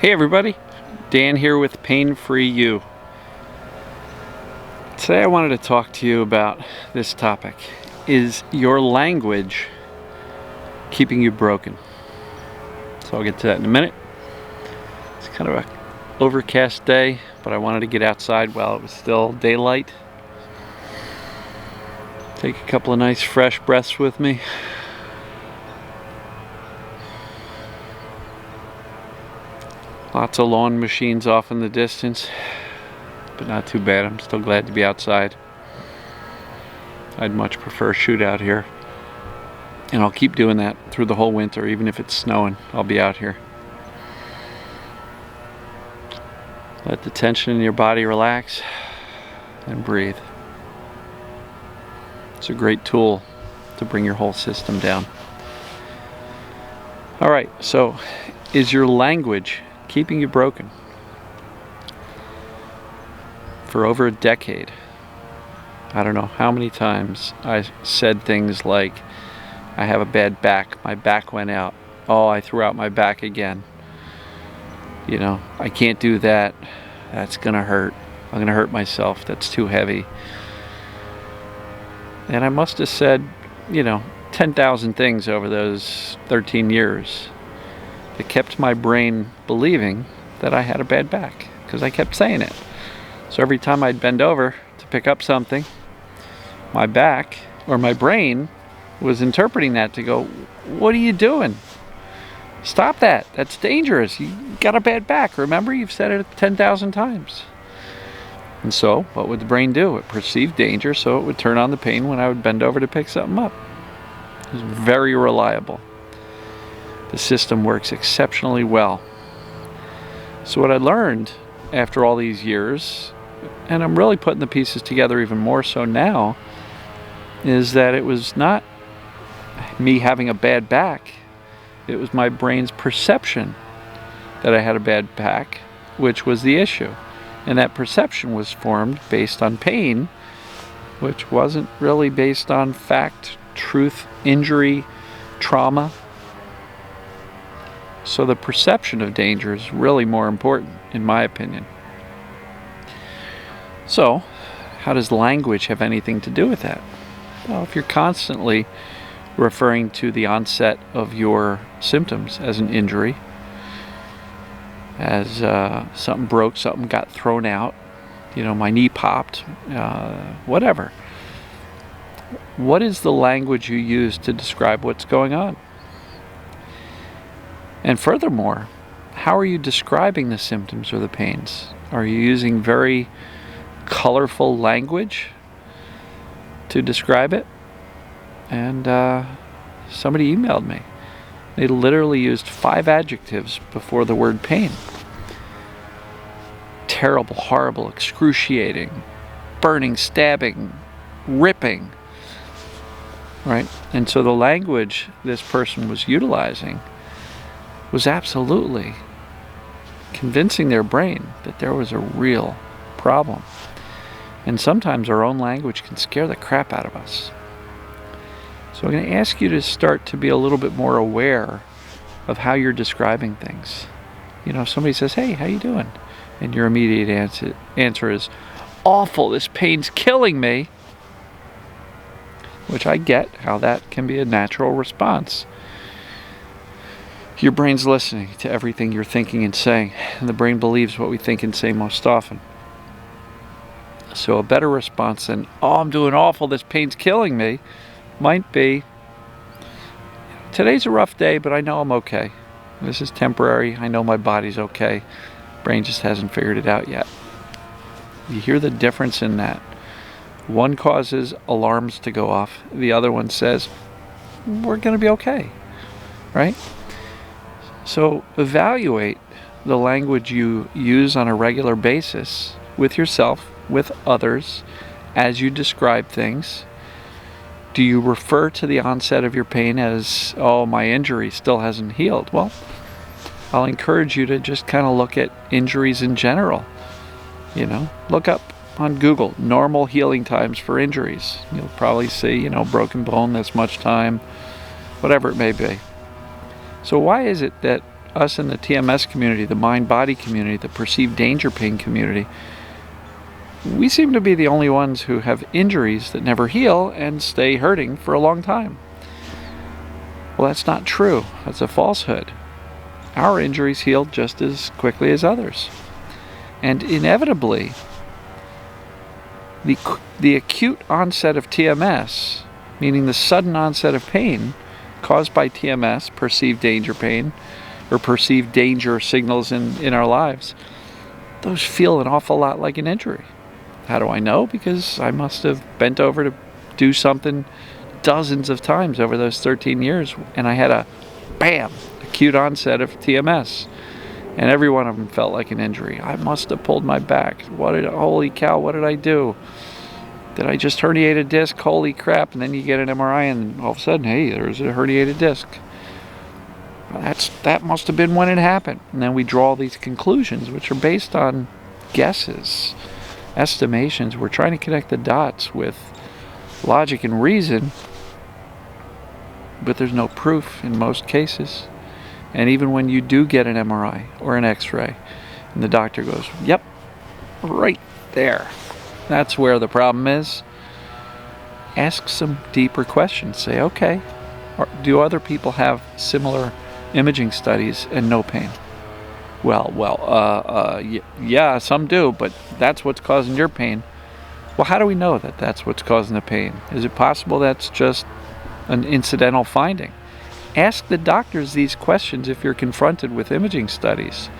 Hey everybody, Dan here with Pain Free You. Today I wanted to talk to you about this topic. Is your language keeping you broken? So I'll get to that in a minute. It's kind of an overcast day, but I wanted to get outside while it was still daylight. Take a couple of nice fresh breaths with me. Lots of lawn machines off in the distance, but not too bad. I'm still glad to be outside. I'd much prefer a shootout here. And I'll keep doing that through the whole winter. Even if it's snowing, I'll be out here. Let the tension in your body relax and breathe. It's a great tool to bring your whole system down. All right, so is your language keeping you broken? For over a decade, I don't know how many times I said things like, I have a bad back, my back went out, oh, I threw out my back again, you know, I can't do that, that's gonna hurt, I'm gonna hurt myself, that's too heavy. And I must have said, 10,000 things over those 13 years that kept my brain believing that I had a bad back, because I kept saying it. So every time I'd bend over to pick up something, my back or my brain was interpreting that to go, what are you doing? Stop that. That's dangerous. You got a bad back. Remember, you've said it 10,000 times. And so what would the brain do? It perceived danger, so it would turn on the pain when I would bend over to pick something up. It was very reliable. The system works exceptionally well. So what I learned after all these years, and I'm really putting the pieces together even more so now, is that it was not me having a bad back. It was my brain's perception that I had a bad back, which was the issue. And that perception was formed based on pain, which wasn't really based on fact, truth, injury, trauma. So the perception of danger is really more important, in my opinion. So, how does language have anything to do with that? Well, if you're constantly referring to the onset of your symptoms as an injury, as something broke, something got thrown out, my knee popped, whatever. What is the language you use to describe what's going on? And furthermore, how are you describing the symptoms or the pains? Are you using very colorful language to describe it? And somebody emailed me. They literally used 5 adjectives before the word pain. Terrible, horrible, excruciating, burning, stabbing, ripping. Right? And so the language this person was utilizing was absolutely convincing their brain that there was a real problem. And sometimes our own language can scare the crap out of us. So I'm going to ask you to start to be a little bit more aware of how you're describing things. If somebody says, hey, how you doing? And your immediate answer is, awful, this pain's killing me. Which I get how that can be a natural response. Your brain's listening to everything you're thinking and saying, and the brain believes what we think and say most often. So a better response than, oh, I'm doing awful, this pain's killing me, might be, today's a rough day, but I know I'm okay. This is temporary. I know my body's okay. Brain just hasn't figured it out yet. You hear the difference in that. One causes alarms to go off. The other one says, we're going to be okay, right? So evaluate the language you use on a regular basis with yourself, with others, as you describe things. Do you refer to the onset of your pain as, oh, my injury still hasn't healed? Well, I'll encourage you to just kind of look at injuries in general. Look up on Google normal healing times for injuries. You'll probably see, broken bone, this much time, whatever it may be. So why is it that us in the TMS community, the mind-body community, the perceived danger pain community, we seem to be the only ones who have injuries that never heal and stay hurting for a long time. Well, that's not true. That's a falsehood. Our injuries heal just as quickly as others. And inevitably, the acute onset of TMS, meaning the sudden onset of pain caused by TMS, perceived danger pain, or perceived danger signals in our lives, those feel an awful lot like an injury. How do I know? Because I must have bent over to do something dozens of times over those 13 years, and I had a bam, acute onset of TMS, and every one of them felt like an injury. I must have pulled my back. Holy cow, what did I do? Did I just herniate a disc? Holy crap. And then you get an MRI and all of a sudden, hey, there's a herniated disc. That must have been when it happened. And then we draw these conclusions, which are based on guesses, estimations. We're trying to connect the dots with logic and reason, but there's no proof in most cases. And even when you do get an MRI or an X-ray, and the doctor goes, yep, right there, that's where the problem is, ask some deeper questions. Say, okay, do other people have similar imaging studies and no pain? Yeah, some do, but that's what's causing your pain. Well, how do we know that that's what's causing the pain? Is it possible that's just an incidental finding? Ask the doctors these questions if you're confronted with imaging studies.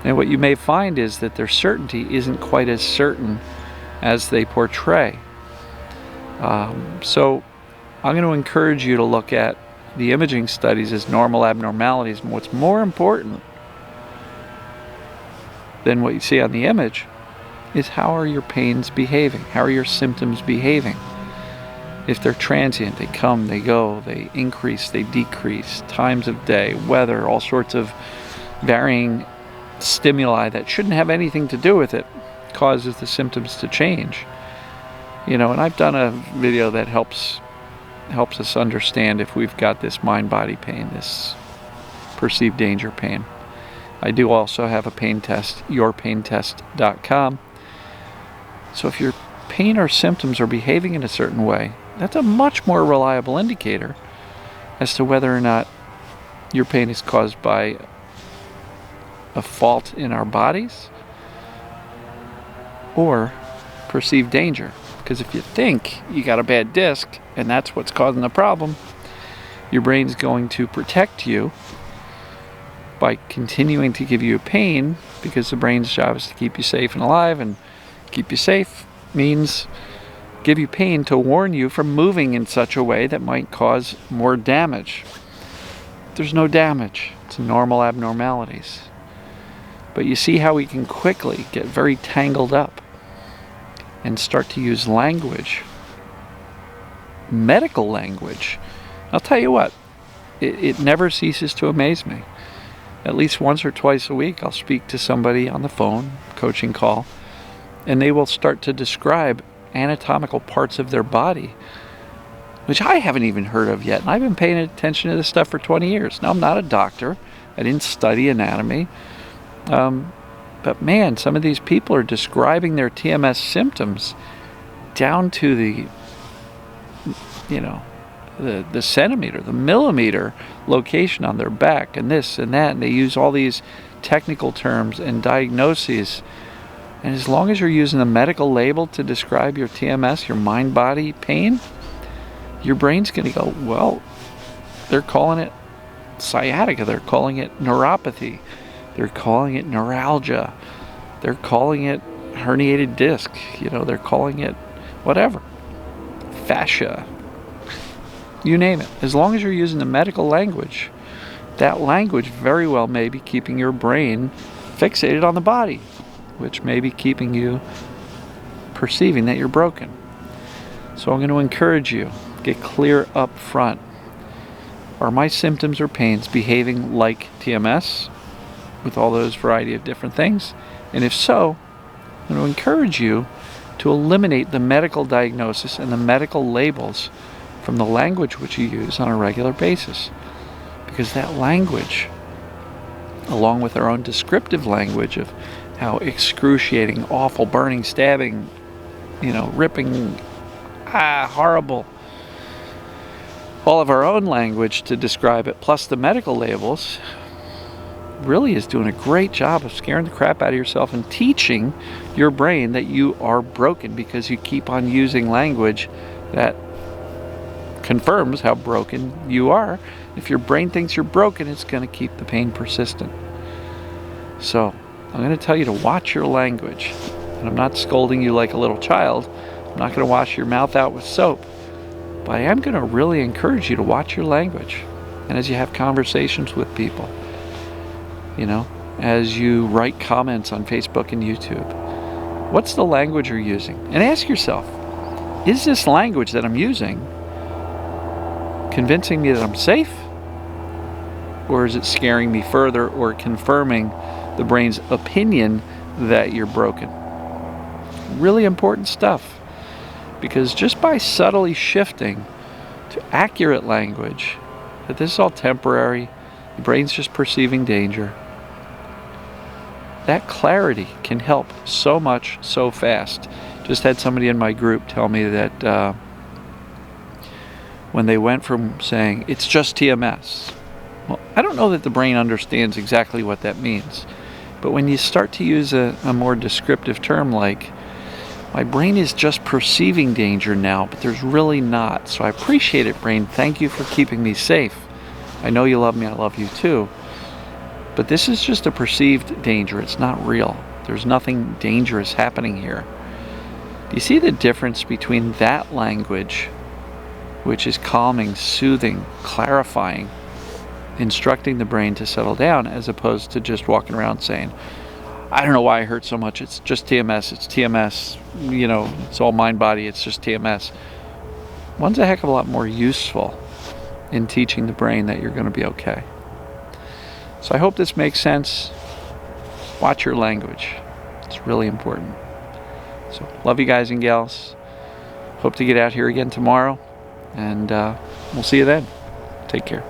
And what you may find is that their certainty isn't quite as certain as they portray. So I'm going to encourage you to look at the imaging studies as normal abnormalities. And what's more important than what you see on the image is, how are your pains behaving? How are your symptoms behaving? If they're transient, they come, they go, they increase, they decrease, times of day, weather, all sorts of varying stimuli that shouldn't have anything to do with it causes the symptoms to change. And I've done a video that helps us understand if we've got this mind-body pain, this perceived danger pain. I do also have a pain test, yourpaintest.com. So if your pain or symptoms are behaving in a certain way, that's a much more reliable indicator as to whether or not your pain is caused by a fault in our bodies or perceived danger. Because if you think you got a bad disc and that's what's causing the problem, your brain's going to protect you by continuing to give you pain, because the brain's job is to keep you safe and alive, and keep you safe means give you pain to warn you from moving in such a way that might cause more damage. There's no damage. It's normal abnormalities. But you see how we can quickly get very tangled up and start to use language, medical language. I'll tell you what, it never ceases to amaze me. At least once or twice a week, I'll speak to somebody on the phone, coaching call, and they will start to describe anatomical parts of their body, which I haven't even heard of yet. And I've been paying attention to this stuff for 20 years. Now, I'm not a doctor. I didn't study anatomy. But man, some of these people are describing their TMS symptoms down to the centimeter, the millimeter location on their back, and this and that, and they use all these technical terms and diagnoses. And as long as you're using a medical label to describe your TMS, your mind-body pain, your brain's going to go, well, they're calling it sciatica, they're calling it neuropathy, they're calling it neuralgia, they're calling it herniated disc, they're calling it whatever, fascia, you name it. As long as you're using the medical language, that language very well may be keeping your brain fixated on the body, which may be keeping you perceiving that you're broken. So I'm going to encourage you, get clear up front. Are my symptoms or pains behaving like TMS with all those variety of different things? And if so, I'm going to encourage you to eliminate the medical diagnosis and the medical labels from the language which you use on a regular basis. Because that language along with our own descriptive language of how excruciating, awful, burning, stabbing, ripping, horrible. All of our own language to describe it, plus the medical labels, really is doing a great job of scaring the crap out of yourself and teaching your brain that you are broken because you keep on using language that confirms how broken you are. If your brain thinks you're broken, it's going to keep the pain persistent. So I'm going to tell you to watch your language. And I'm not scolding you like a little child. I'm not going to wash your mouth out with soap. But I am going to really encourage you to watch your language. And as you have conversations with people, as you write comments on Facebook and YouTube, what's the language you're using? And ask yourself, is this language that I'm using convincing me that I'm safe? Or is it scaring me further or confirming the brain's opinion that you're broken? Really important stuff. Because just by subtly shifting to accurate language, that this is all temporary, the brain's just perceiving danger, that clarity can help so much, so fast. Just had somebody in my group tell me that when they went from saying, it's just TMS. Well, I don't know that the brain understands exactly what that means. But when you start to use a more descriptive term like, my brain is just perceiving danger now, but there's really not. So I appreciate it, brain. Thank you for keeping me safe. I know you love me. I love you too. But this is just a perceived danger. It's not real. There's nothing dangerous happening here. Do you see the difference between that language, which is calming, soothing, clarifying, instructing the brain to settle down, as opposed to just walking around saying, I don't know why I hurt so much. It's just TMS. It's TMS. It's all mind body. It's just TMS. One's a heck of a lot more useful in teaching the brain that you're going to be okay. So I hope this makes sense. Watch your language. It's really important. So love you guys and gals. Hope to get out here again tomorrow. And we'll see you then. Take care.